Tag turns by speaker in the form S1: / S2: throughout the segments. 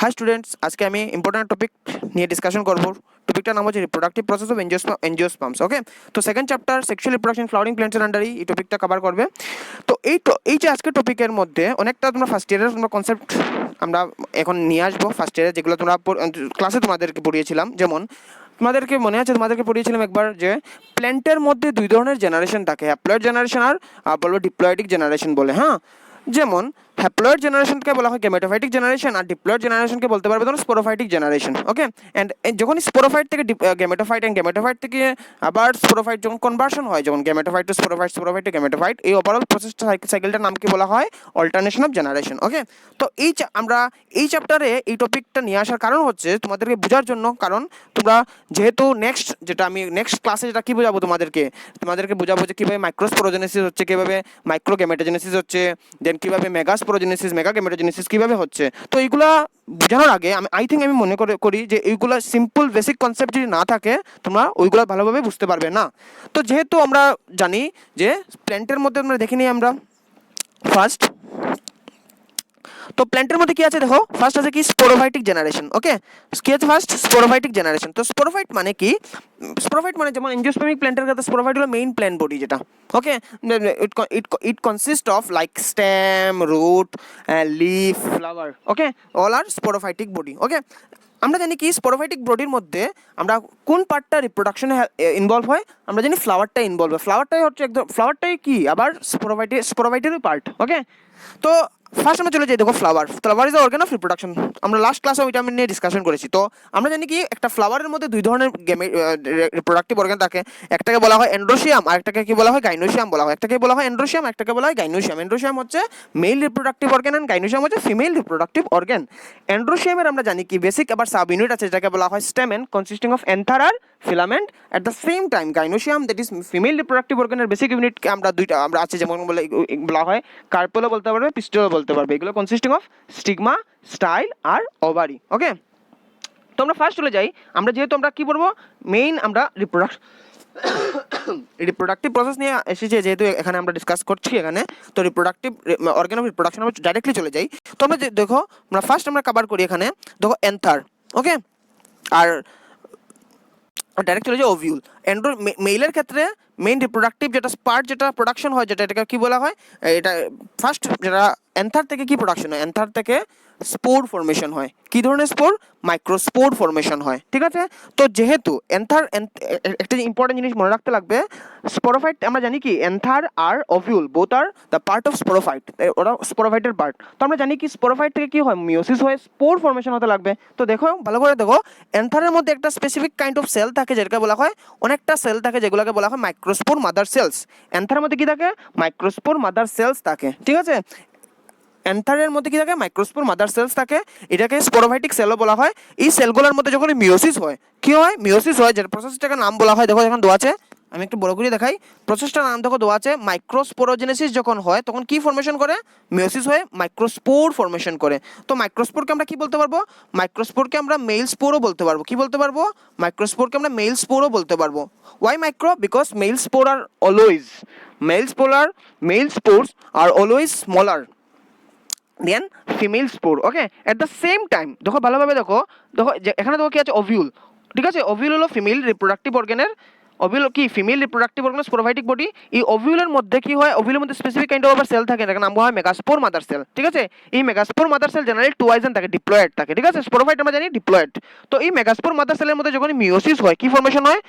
S1: High students, আজকে আমি important topic নিয়ে ডিসকাশন করব। টপিকটার নাম হচ্ছে reproductive process of angiosperms. Okay, তো second chapter sexual reproduction flowering প্ল্যান্টসের আন্ডারই এই টপিকটা কভার করবে। তো এই যে আজকের টপিকের মধ্যে অনেকটা তোমরা ফার্স্ট ইয়ারের তোমরা কনসেপ্ট আমরা এখন নিয়ে আসবো ফার্স্ট ইয়ারে, যেগুলো তোমরা ক্লাসে তোমাদেরকে পড়িয়েছিলাম। যেমন তোমাদেরকে মনে আছে, তোমাদেরকে পড়িয়েছিলাম একবার যে প্ল্যান্টের মধ্যে দুই ধরনের জেনারেশন থাকে, হ্যাপ্লয়েড জেনারেশন আর বলবো ডিপ্লয়েডিক জেনারেশন বলে। হ্যাঁ, যেমন হ্যাপ্লয়েড জেনারেশনকে বলা হয় গ্যামেটোফাইটিক জেনারেশন, আর ডিপ্লয়েড জেনারেশনকে বলতে পারবে তোমরা স্পোরোফাইটিক জেনারেশন। ওকে, অ্যান্ড যখন স্পোরোফাইট থেকে গ্যামেটোফাইট অ্যান্ড গ্যামেটোফাইট থেকে আবার স্পোরোফাইট যখন কনভার্সন হয়, যেমন gametophyte to sporophyte, sporophyte to gametophyte, এই ওভারঅল প্রসেসটা সাইকেলটার নাম কি বলা হয়? Alternation of generation. ওকে, তো আমরা এই চ্যাপ্টারে এই টপিকটা নিয়ে আসার কারণ হচ্ছে তোমাদেরকে বোঝার জন্য, কারণ তোমরা যেহেতু আমি নেক্সট ক্লাসে যেটা কি বোঝাবো তোমাদেরকে বোঝাবো যে কীভাবে মাইক্রোস্পোরোজেনেসিস হচ্ছে, কীভাবে মাইক্রোগ্যামেটোজেনেসিস হচ্ছে, দেন কীভাবে মেগাস্পোরোজেনেসিস, মেগাগ্যামেটোজেনেসিস কীভাবে হচ্ছে। তো এইগুলা বোঝানোর আগে আমি মনে করি যে এইগুলা সিম্পল বেসিক কনসেপ্ট যদি না থাকে তোমরা ওইগুলো ভালোভাবে বুঝতে পারবে না। তো যেহেতু আমরা জানি যে প্ল্যান্টের মধ্যে আমরা দেখে নিই আমরা ফার্স্ট, তো প্ল্যান্টের মধ্যে কি আছে দেখো, ফার্স্ট আছে কি স্পোরোফাইটিক জেনারেশন। ওকে, কি আছে ফার্স্ট? Sporophytic generation. তো স্পোরোফাইট মানে কি? স্পোরোফাইট মানে যেমন এনজিওস্পার্মিক প্ল্যান্টের ক্ষেত্রে স্পোরোফাইট হলো মেইন প্ল্যান্ট বডি যেটা। Okay, it consist of like stem, root, leaf, flower. Okay, all are sporophytic body. Okay, আমরা জানি কি স্পোরোফাইটিক বডির মধ্যে আমরা কোন পার্টটা রিপ্রোডাকশনে ইনভলভ হয়? আমরা জানি ফ্লাওয়ারটা ইনভলভ হয়। ফ্লাওয়ারটাই হচ্ছে একদম, ফ্লাওয়ারটাই কি আবার স্পোরোফাইটেরই পার্ট। ওকে, তো ফার্স্ট আমরা চলে যাই, দেখো flower is the organ of reproduction. আমরা লাস্ট ক্লাসে ওইটা নিয়ে ডিসকাশন করেছি। তো আমরা জানি কি একটা ফ্লাওয়ারের মধ্যে দুই ধরনের রিপ্রোডাক্টিভ অর্গান থাকে, একটাকে বলা হয় এন্ড্রোশিয়াম আর একটাকে কি বলা হয়? গাইনোশিয়াম বলা হয়। একটাকে বলা হয় এন্ড্রোশিয়াম, একটাকে বলা হয় গাইনোশিয়াম। এন্ড্রোশিয়াম হচ্ছে মেল রিপ্রোডাক্টিভ অর্গান এন্ড গাইনোশিয়াম হচ্ছে ফিমেল রিপ্রোডাক্টিভ অর্গান। এন্ড্রোশিয়ামের আমরা জানি কি বেসিক আবার সাব ইউনিট আছে যেটাকে বলা হয় স্টেমেন, কনসিস্টিং অফ এন্থার আর filament. At the same time gynoecium that is female reproductive অর্গানের বেসিক ইউনিট আমরা আছে, যেমন বলা হয় কার্পেলও বলতে পারবে, পিস্টলও বলতে পারবে। এগুলো কনসিস্টিং অফ স্টিগমা, স্টাইল আর ওভারি। ওকে, তো আমরা ফার্স্ট চলে যাই, আমরা যেহেতু আমরা কি বলবো মেইন আমরা রিপ্রোডাক্টিভ প্রসেস নিয়ে এসেছে, যেহেতু এখানে আমরা ডিসকাস করছি এখানে, তো রিপ্রোডাক্টিভ অর্গান অফ রিপ্রোডাকশন আমরা ডাইরেক্টলি চলে যাই। তো আমরা দেখো আমরা ফার্স্ট আমরা কভার করি এখানে, দেখো এন্থার। ওকে, আর ডাইরেক্ট চলে যায় ওভিউল। মেইলের ক্ষেত্রে মেইন রিপ্রোডাক্টিভ যেটা প্রোডাকশন হয়, এটাকে কি বলা হয়? এটা ফার্স্ট যেটা অ্যান্থার থেকে কি প্রোডাকশন হয়? অ্যান্থার থেকে স্পোর ফর্মেশন হয়। কি ধরনের স্পোর? মাইক্রোস্পোর ফর্মেশন হয়। ঠিক আছে, তো যেহেতু একটা ইম্পর্টেন্ট জিনিস মনে রাখতে লাগবে, স্পোরোফাইট আমরা জানি কি অ্যান্থার আর ovule both are the part of sporophyte, ওরা স্পোরোফাইটের পার্ট। তো আমরা জানি কি স্পোরোফাইট থেকে কি হয়? মিওসিস হয়ে স্পোর ফর্মেশন হতে লাগবে। তো দেখো ভালো করে দেখো, অ্যান্থারের মধ্যে একটা স্পেসিফিক কাইন্ড অফ সেল থাকে যেটাকে বলা হয়, অনেকটা সেল থাকে যেগুলোকে বলা হয় মাইক্রোস্পোর মাদার সেলস। অ্যান্থারের মধ্যে কি থাকে? মাইক্রোস্পোর মাদার সেলস থাকে। ঠিক আছে, অ্যান্থারের মধ্যে কি থাকে? মাইক্রোস্পোর মাদার সেলস থাকে। এটাকে স্পোরোফাইটিক সেলও বলা হয়। এই সেলগুলোর মধ্যে যখন মিওসিস হয়, কি হয়? মিওসিস হয়, যেটা প্রসেসটাকে নাম বলা হয়, দেখো এখন দেওয়া আছে, আমি একটু বড় করে দেখাই। প্রসেসটার নাম দেখো দেওয়া আছে, মাইক্রোস্পোরোজেনেসিস যখন হয় তখন কি ফর্মেশন করে? মিওসিস হয়ে মাইক্রোস্পোর ফর্মেশন করে। তো মাইক্রোস্পোরকে আমরা কি বলতে পারবো? মাইক্রোস্পোরকে আমরা মেল স্পোরও বলতে পারবো। কি বলতে পারবো? মাইক্রোস্পোরকে আমরা মেল স্পোরও বলতে পারবো। Why micro? Because male spore are always male spores are always smaller than female spore. Okay, at the same time দেখো ভালোভাবে দেখো এখানে দেখো কি আছে? ওভিউল। ঠিক আছে, ওভিউল হলো ফিমেল রিপ্রোডাক্টিভ অর্গানের, ওভিউল কি female reproductive organ sporophytic body. এই ওভিউলের মধ্যে কি হয়? ওভিউলের মধ্যে স্পেসিফিক কাইন্ড অফ সেল থাকে, এটাকে নাম বলা হয় মেগাস্পোর মাদার সেল। ঠিক আছে, এই মেগাস্পোর মাদার সেল জেনারেলি টুয়াইজেন থাকে, ডিপ্লয়েড থাকে। ঠিক আছে, স্পোরোফাইট আমরা জানি ডিপ্লয়েড। তো এই মেগাস্পোর মাদার সেলের মধ্যে যখন মিওসিস হয়, কি ফর্মেশন হয়?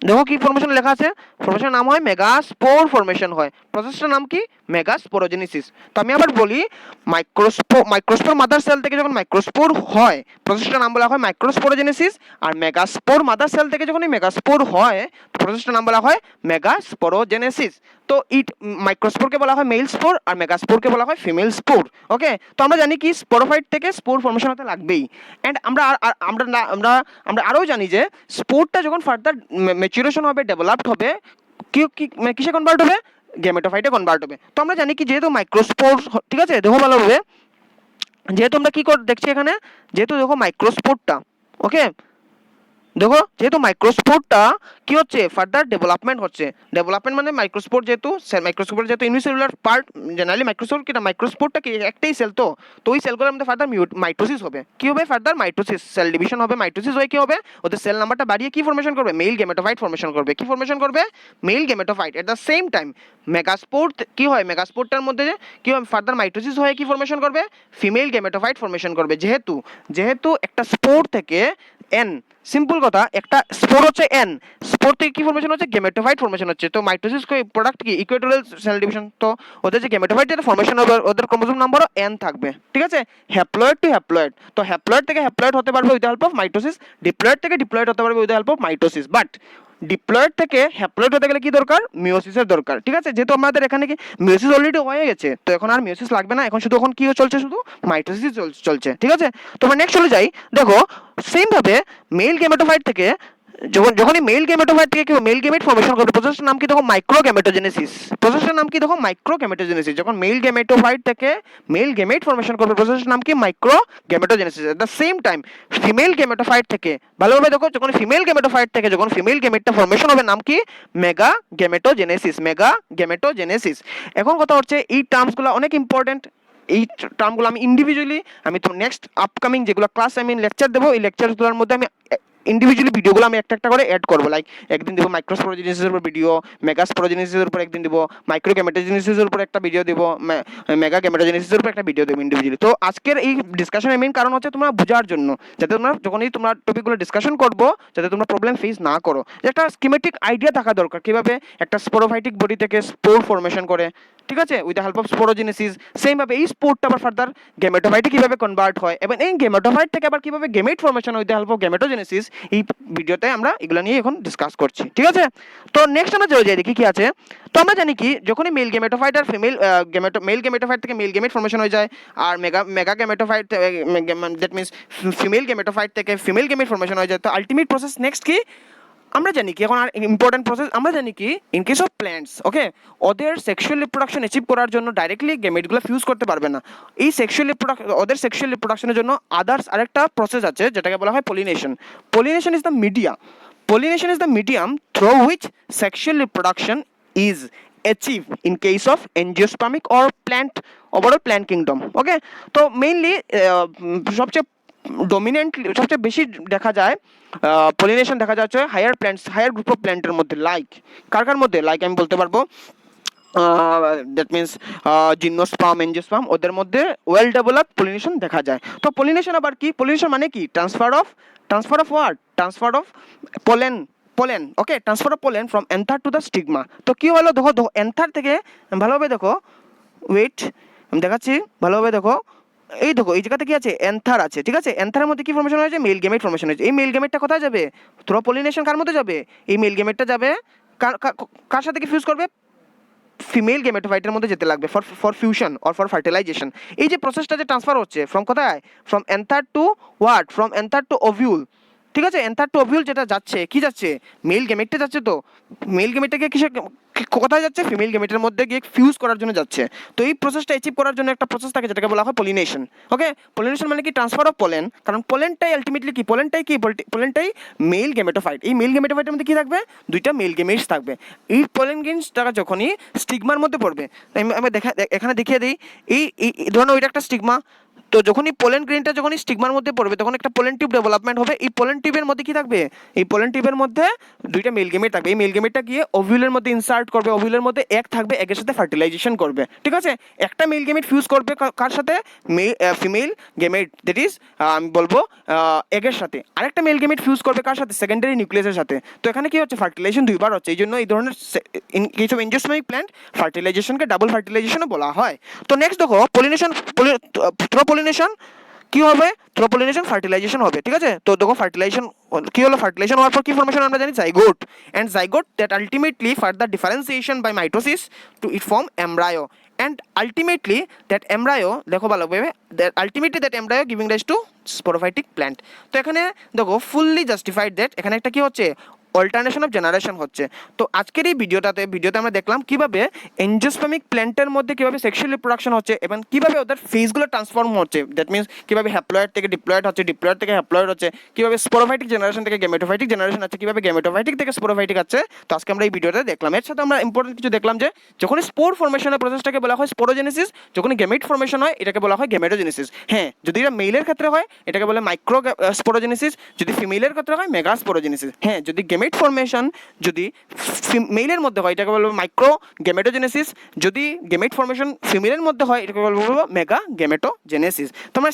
S1: দেখো কি ফর্মেশন লেখা আছে, ফর্মেশনের নাম হয় মেগাস্পোর ফর্মেশন হয়। প্রসেসটার নাম কি? মেগাস্পোরোজেনেসিস। তো আমি আবার বলি, মাইক্রোস্পোর মাদার সেল থেকে যখন মাইক্রোস্পোর হয় প্রসেসটার নাম বলা হয় মাইক্রোস্পোরোজেনেসিস। আর মেগাস্পোর মাদার সেল থেকে যখন এই মেগাস্পোর হয় প্রসেসটার নাম বলা হয় মেগাস্পোরোজেনেসিস। তো মাইক্রোস্পোরকে বলা হয় মেল স্পোর আর মেগাস্পোরকে বলা হয় ফিমেল স্পোর। ওকে, তো আমরা জানি কি স্পোরোফাইট থেকে স্পোর ফর্মেশন হতে লাগবেই। অ্যান্ড আমরা আরও জানি যে স্পোরটা যখন ফার্দার ম্যাচুরেশন হবে, ডেভেলপড হবে, কিসে কনভার্ট হবে? গ্যামেটোফাইটে কনভার্ট হবে। তো আমরা জানি কি যেহেতু মাইক্রোস্পোর, ঠিক আছে দেখো ভালোভাবে, যেহেতু আমরা কি দেখছি এখানে, যেহেতু দেখো মাইক্রোস্পোরটা, ওকে দেখো যেহেতু মাইক্রোস্পোরটা কি হচ্ছে ফার্দার ডেভেলপমেন্ট হচ্ছে, ডেভেলপমেন্ট মানে মাইক্রোস্পোর যেহেতু মাইক্রোস্পোর যেহেতু ইউনিসেলুলার পার্ট, জেনারেলি মাইক্রোস্পোর কি মাইক্রোস্পোরটা কি একটাই সেল, তো ওই সেলগুলোর মধ্যে ফার্দার মাইটোসিস হবে, কি হবে ফার্দার মাইটোসিস, সেল ডিভিশন হবে, মাইটোসিস হয়ে কি হবে ওদের সেল নাম্বারটা বাড়িয়ে কি ফর্মেশন করবে, মেল গেমেটোফাইট ফর্মেশন করবে, কি ফর্মেশন করবে male gametophyte. At the same time megaspore কি হয়, মেগাস্পোরটার মধ্যে কি হয় ফার্দার মাইটোসিস হয়ে কি ফর্মেশন করবে ফিমেল গেমেটোফাইট ফর্মেশন করবে। যেহেতু যেহেতু একটা স্পোর থেকে এন, সিম্পল কথা, একটা স্পোর হচ্ছে এন, স্পোর থেকে কি ফর্মেশন হচ্ছে গেমেটোফাইট ফর্মেশন হচ্ছে, তো মাইটোসিস প্রোডাক্ট কি ইকুয়েটোরিয়াল সেল ডিভিশন, তো ওদের যে গেমেটোফাইট যেটা ফর্মেশন হবে ওদের ক্রোমোসোম নাম্বারও এন থাকবে, ঠিক আছে, হ্যাপ্লয়েড টু হ্যাপ্লয়েড, তো হ্যাপ্লয়েড থেকে হ্যাপ্লয়েড হতে পারবে with the help of mitosis, diploid থেকে ডিপ্লয়েড হতে পারবে with the help of mitosis, but diploid থেকে হ্যাপ্লয়েড হতে গেলে কি দরকার মিওসিসের দরকার, ঠিক আছে, যেহেতু আমাদের এখানে কি মিওসিস অলরেডি হয়ে গেছে, তো এখন আর মিওসিস লাগবে না, এখন শুধু এখন কি চলছে শুধু মাইটোসিস চলছে, ঠিক আছে। তো আমরা নেক্সট চলে যাই, দেখো সেম ভাবে মেল গেমেটোফাইট থেকে যখনই মেল গেমেটোফাইট থেকে কেউ মেল গেমেট ফর্মেশন করবে প্রসেসটার নাম কি দেখো মাইক্রো গেমেটোজেনেসিস, প্রসেসটার নাম কি দেখো মাইক্রো গেমেটোজেনেসিস, যখন মেল গেমেটোফাইট থেকে মেল গেমেট ফর্মেশন করবে প্রসেসটার নাম কি micro gametogenesis. At the same time female gametophyte থেকে ভালোভাবে দেখো যখন ফিমেল গেমেটোফাইট থেকে যখন ফিমেল গেমেটটা ফর্মেশন হবে নাম কি মেগা গেমেটোজেনেসিস, মেগা গেমেটোজেনেসিস। এখন কথা হচ্ছে এই টার্মসগুলো অনেক ইম্পর্টেন্ট, এই টার্মগুলো আমি ইন্ডিভিজুয়ালি আমি তো নেক্সট আপকামিং যেগুলো ক্লাস আমি লেকচার দেবো এই লেকচারগুলোর মধ্যে আমি ইন্ডিভিজুয়ালি ভিডিওগুলো আমি একটা একটা করে অ্যাড করবো, লাইক একদিন দেবো মাইক্রোস্পোরোজেনেসিসের উপর ভিডিও, মেগাস্পোরোজেনেসিসের উপর একদিন দেবো, মাইক্রো গ্যামেটোজেনেসিসের উপর একটা ভিডিও দেবো, মেগা গ্যামেটোজেনেসিসের উপর একটা ভিডিও দেবো ইন্ডিভিজুয়ালি। তো আজকের এই ডিসকাশনের মেইন কারণ হচ্ছে তোমরা বোঝার জন্য, যাতে তোমরা যখনই তোমরা টপিকগুলো ডিসকাশন করবো যাতে তোমরা প্রবলেম ফেস না করো, একটা স্কিমেটিক আইডিয়া থাকা দরকার কিভাবে একটা স্পোরোফাইটিক বডি থেকে স্পোর ফর্মেশন করে, ঠিক আছে, with the help of sporogenesis. Same ভাবে এই স্পোরটা আবার ফার্দার গেমেটোফাইটে কিভাবে কনভার্ট হয় এবং এই গেমেটোফাইট থেকে আবার কিভাবে gamete formation with the help of gametogenesis, এই ভিডিওতে আমরা এগুলো নিয়ে এখন ডিসকাস করছি, ঠিক আছে। তো নেক্সট আমরা চলে যাই দেখি কি আছে। তো আমরা জানি কি যখনই মেল গেমেটোফাইট আর ফিমেল মেল গেমেটোফাইট থেকে মেল গেমেট ফর্মেশন হয়ে যায় আর mega গেমেটোফাইট that means female gametophyte থেকে ফিমেল গেমেট ফর্মেশন হয়ে যায়, তো আলটিমেট প্রসেস নেক্সট কি আমরা জানি কি এখন আর ইম্পর্টেন্ট প্রসেস আমরা জানি কি ইন কেস অফ প্ল্যান্টস, ওকে, ওদের সেক্সুয়াল রিপ্রোডাকশন অ্যাচিভ করার জন্য ডাইরেক্টলি গেমেটগুলো ফিউজ করতে পারবে না, এই ওদের সেক্সুয়াল রিপ্রোডাকশনের জন্য আদার্স আরেকটা প্রসেস আছে যেটাকে বলা হয় pollination. Pollination is the media, pollination is the medium through which sexual reproduction is achieve in case of angiospermic or plant overall plant kingdom, okay. তো মেইনলি সবচেয়ে ডমিনেন্টলি সবচেয়ে বেশি দেখা যায় পলিনেশন দেখা যাচ্ছে higher plants, higher group of প্ল্যান্টের মধ্যে, লাইক কার মধ্যে, লাইক আমি বলতে পারবো দ্যাট মিনস জিমনোস্পার্ম এনজিওস্পার্ম ওদের মধ্যে ওয়েল ডেভেলপ পলিনেশন দেখা যায়। তো পলিনেশন আবার কি, পলিনেশন মানে কি transfer of what, transfer of pollen, okay, transfer of pollen from anther to the stigma. তো কি হলো দেখো এন্থার থেকে ভালোভাবে দেখো, ওয়েট আমি দেখাচ্ছি ভালোভাবে দেখো, এই দেখো এই জায়গাতে কি আছে এন্থার আছে, ঠিক আছে, এন্থারের মধ্যে কি ফর্মেশন হয়েছে মেল গেমেট ফর্মেশন হয়েছে, এই মেল গেমেটটা কোথায় যাবে থ্রো পলিনেশন কার মধ্যে যাবে, এই মেল গেমেটটা যাবে কার সাথে কি ফিউজ করবে ফিমেল গেমেটোফাইটের মধ্যে যেতে লাগবে for fusion or for fertilization. এই যে প্রসেসটা যে ট্রান্সফার হচ্ছে ফ্রম কোথায়, from anther to what, from anther to ovule, ঠিক আছে, এন্থার টু ওভিউল যেটা যাচ্ছে কি যাচ্ছে মেল গেমেটটা যাচ্ছে, তো মেল গেমেটটাকে কিসে কোথায় যাচ্ছে ফিমেল গেমেটের মধ্যে গিয়ে ফিউজ করার জন্য যাচ্ছে। তো এই প্রসেসটা অ্যাচিভ করার জন্য একটা প্রসেস থাকে যেটাকে বলা হয় পলিনেশন, ওকে। পলিনেশন মানে কি ট্রান্সফার অফ পোলেন, কারণ পোলেনটাই আলটিমেটলি কি পোলেনটাই মেল গেমেটোফাইট, এই মেল গেমেটোফাইটের মধ্যে কি থাকবে দুইটা মেল গেমেটস থাকবে, এই পোলেন গেমসটা যখনই স্টিগমার মধ্যে পড়বে, আমি এখানে দেখিয়ে দিই, এই ধরুন ওইটা একটা স্টিগমা, তো যখনই পোলেন গ্রেনটা যখনই স্টিগমার মধ্যে পড়বে তখন একটা পোলেন টিউব ডেভেলপমেন্ট হবে, এই পোলেন টিউবের মধ্যে কি থাকবে এই পোলেন টিউবের মধ্যে দুইটা মেল গেমেট থাকবে, এই মেল গেমেটটা গিয়ে ওভিউলের মধ্যে ইনসার্ট করবে, ওভিউলের মধ্যে এক থাকবে, একের সাথে ফার্টিলাইজেশন করবে, ঠিক আছে, একটা মেল গেমেট ফিউজ করবে কার সাথে ফিমেল গেমেট দ্যাট ইজ আমি বলবো এগের সাথে, আরেকটা মেল গেমেট ফিউজ করবে কার সাথে সেকেন্ডারি নিউক্লিয়াসের সাথে, তো এখানে কি হচ্ছে ফার্টিলাইজেশন দুইবার হচ্ছে, এই জন্য এই ধরনের কিছু এনজিওস্পার্মিক প্ল্যান্ট ফার্টিলাইজেশনকে ডাবল ফার্টিলাইজেশনও বলা হয়। তো নেক্সট দেখো পলিনেশন থ্রো পলিনেশন কি হবে থ্রো পলিনেশন ফার্টিলাইজেশন হবে, ঠিক আছে। তো দেখো ফার্টিলাইজেশন কি হলো, ফার্টিলাইজেশন হওয়ার পর কি ফর্মেশন আমরা জানি zygote, and zygote that ultimately further differentiation by mitosis to it form embryo, and ultimately that embryo দেখো ভালোভাবে ultimately that embryo giving rise to sporophytic plant. তো এখানে দেখো ফুললি জাস্টিফাইড দ্যাট এখানে একটা কি হচ্ছে অল্টারনেশন অফ জেনারেশন হচ্ছে। তো আজকের এই ভিডিওতে আমরা দেখলাম কিভাবে এনজিওস্পার্মিক প্ল্যান্টের মধ্যে কিভাবে সেক্সুয়াল রিপ্রোডাকশন হচ্ছে এবং কিভাবে ওদের ফেজগুলো ট্রান্সফর্ম হচ্ছে, দ্যাট মিনস কিভাবে হ্যাপ্লয়েড থেকে ডিপ্লয়েড হচ্ছে, ডিপ্লয়েড থেকে হ্যাপ্লয়েড হচ্ছে, কিভাবে স্পোরোফাইটিক জেনারেশন থেকে গেমেটোফাইটিক জেনারেশন আছে, কিভাবে গেমেটোফাইটিক থেকে স্পোরোফাইটিক আছে। তো আজকে আমরা এই ভিডিওতে দেখলাম। এর সাথে আমরা ইম্পর্টেন্ট কিছু দেখলাম যে যখন স্পোর ফর্মেশনের প্রসেসটাকে বলা হয় স্পোরোজেনেসিস, যখন গেমেট ফর্মেশন হয় এটাকে বলা হয় গেমেটোজেনেসিস। হ্যাঁ, যদি এটা মেইলের ক্ষেত্রে হয় এটাকে বলে মাইক্রো স্পোরোজেনেসিস, যদি ফিমেলের ক্ষেত্রে হয় মেগা স্পোরোজেনেসিস। হ্যাঁ, যদি গেমেট ফর্মেশন যদি মেইলের মধ্যে হয় এটাকে বলবো মাইক্রো গেমেটোজেনেসিস, যদি গেমেট ফর্মেশন ফিমেলের মধ্যে হয় এটাকে বলবো মেগা গেমেটোজেনেসিস। তোমরা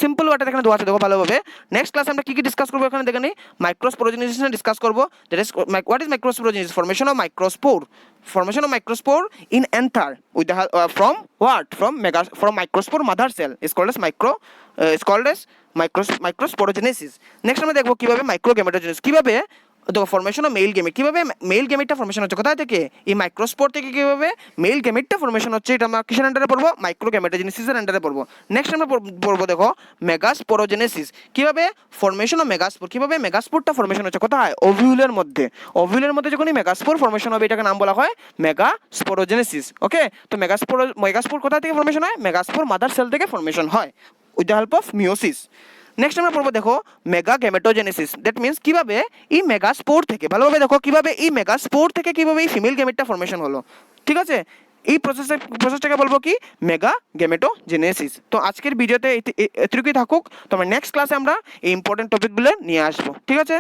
S1: সিম্পল ওয়ার্ডটা এখানে দেওয়া আছে, দেখো ভালোভাবে। নেক্সট ক্লাসে আমরা কি কি ডিসকাস করবো এখানে দেখে নিই। মাইক্রোস্পোরোজেনেসিস ডিসকাস করবো, that is what is microsporogenesis, formation of microspore, formation of microspore in anther with the from what, from microspore mother cell is called as microsporogenesis. Next আমরা দেখবো কিভাবে মাইক্রোগেমেটোজেনেসিস, কিভাবে দেখো ফর্মেশন অফ মেল গেমেট, কিভাবে mail গেমেটটা formation হচ্ছে কোথায় থেকে, এই মাইক্রোস্পোর থেকে কিভাবে মেল গেমেটটা ফর্মেশন হচ্ছে, এটা আমরা কিসের আন্ডারে পড়বো, মাইক্রোগেমেটোজেনেসিসের আন্ডারে পড়বো। নেক্সট আমরা পড়বো দেখো মেগাস্পোরোজেনেসিস, কিভাবে ফর্মেশন অফ মেগাস্পোর, কিভাবে মেগাস্পোরটা ফর্মেশন হচ্ছে কোথায়, ওভিউলের মধ্যে। ওভিউলের মধ্যে যখন মেগাস্পোর ফর্মেশন হবে এটাকে নাম বলা হয় মেগাস্পোরোজেনেসিস। ওকে, তো মেগাস্পোর কোথা থেকে ফর্মেশন হয়, মেগাস্পোর মাদার সেল থেকে ফর্মেশন হয় with the help of meiosis. Next আমরা পড়বো দেখো মেগা গেমেটোজেনেসিস, দ্যাট মিনস কিভাবে এই মেগাস্পোর থেকে, ভালোভাবে দেখো কিভাবে এই মেগাস্পোর থেকে কিভাবে এই ফিমেল গেমেটটা ফর্মেশন হলো। ঠিক আছে, এই প্রসেসটাকে বলবো কি, মেগা গেমেটোজেনেসিস। তো আজকের ভিডিওতে এতটুকুই থাকুক, তো আমরা নেক্সট ক্লাসে আমরা এই ইম্পর্টেন্ট টপিকগুলো নিয়ে আসবো। ঠিক আছে।